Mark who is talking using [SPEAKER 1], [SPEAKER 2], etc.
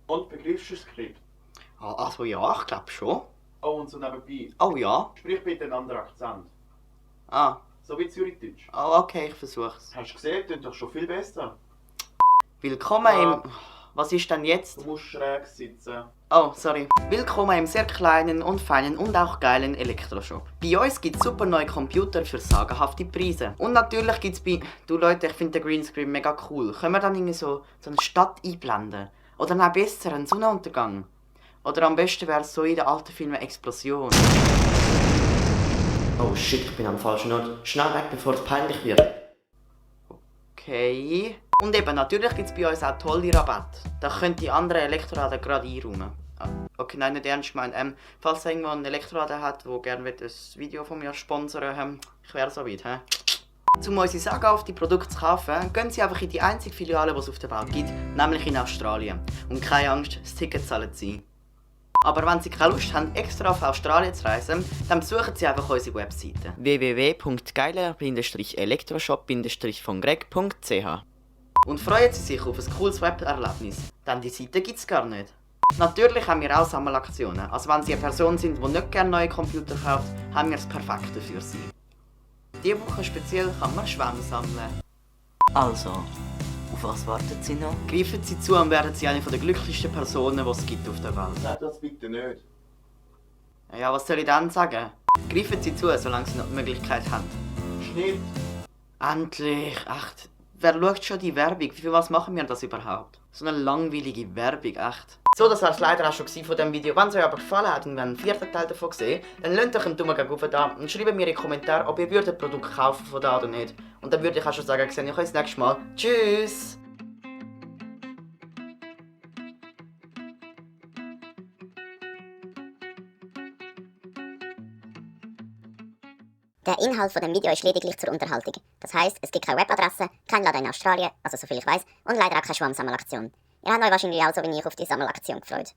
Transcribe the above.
[SPEAKER 1] Und begreifst du das Skript?
[SPEAKER 2] Also ja, ich glaube schon.
[SPEAKER 1] Oh, und so nebenbei.
[SPEAKER 2] Oh ja.
[SPEAKER 1] Sprich bitte einen anderen Akzent.
[SPEAKER 2] Ah.
[SPEAKER 1] So wie Zürichdeutsch.
[SPEAKER 2] Oh, okay, ich versuch's.
[SPEAKER 1] Hast du gesehen? Klingt doch schon viel besser.
[SPEAKER 2] Willkommen
[SPEAKER 1] Ja.
[SPEAKER 2] im... Was ist denn jetzt?
[SPEAKER 1] Du musst schräg sitzen.
[SPEAKER 2] Oh, sorry. Willkommen im sehr kleinen und feinen und auch geilen Elektroshop. Bei uns gibt es super neue Computer für sagenhafte Preise. Und natürlich gibt es bei... Du Leute, ich finde den Greenscreen mega cool. Können wir dann irgendwie so eine Stadt einblenden? Oder noch besser, einen Sonnenuntergang? Oder am besten wäre es so in den alten Filmen Explosion. Oh shit, ich bin am falschen Ort. Schnell weg, bevor es peinlich wird. Okay. Und eben, natürlich gibt es bei uns auch tolle Rabatte. Da können die anderen Elektroladen gerade einräumen. Okay, nein, nicht ernst gemeint. Falls irgendwo einen Elektroladen hat, der gerne ein Video von mir sponsern ich wäre so weit. Um unsere sagenhaften Produkte zu kaufen, gehen Sie einfach in die einzige Filiale, die es auf der Welt gibt, nämlich in Australien. Und keine Angst, das Ticket zahlen Sie. Aber wenn Sie keine Lust haben, extra auf Australien zu reisen, dann besuchen Sie einfach unsere Webseite www.geiler-elektroshop-von-greg.ch und freuen Sie sich auf ein cooles Weberlebnis, denn die Seite gibt es gar nicht. Natürlich haben wir auch Sammelaktionen, also wenn Sie eine Person sind, die nicht gerne neue Computer kauft, haben wir das Perfekte für Sie. Diese Woche speziell kann man Schwämme sammeln. Also, auf was warten Sie noch? Greifen Sie zu und werden Sie eine der glücklichsten Personen, die es gibt auf der Welt.
[SPEAKER 1] Sag das bitte nicht.
[SPEAKER 2] Ja, was soll ich dann sagen? Greifen Sie zu, solange Sie noch die Möglichkeit haben.
[SPEAKER 1] Schnitt.
[SPEAKER 2] Endlich! Echt. Wer schaut schon die Werbung? Für was machen wir das überhaupt? So eine langweilige Werbung, echt. So, das war es leider auch schon von diesem Video. Wenn es euch aber gefallen hat und wir einen vierten Teil davon gesehen, dann lasst euch einen Daumen gegen da und schreibt mir in die Kommentare, ob ihr ein Produkt kaufen von da oder nicht. Und dann würde ich auch schon sagen, sehe ich euch das nächste Mal. Tschüss!
[SPEAKER 3] Der Inhalt von dem Video ist lediglich zur Unterhaltung. Das heisst, es gibt keine Webadresse, kein Laden in Australien, also soviel ich weiß, und leider auch keine Schwammsammelaktion. Ihr habt euch wahrscheinlich auch so wie ich auf die Sammelaktion gefreut.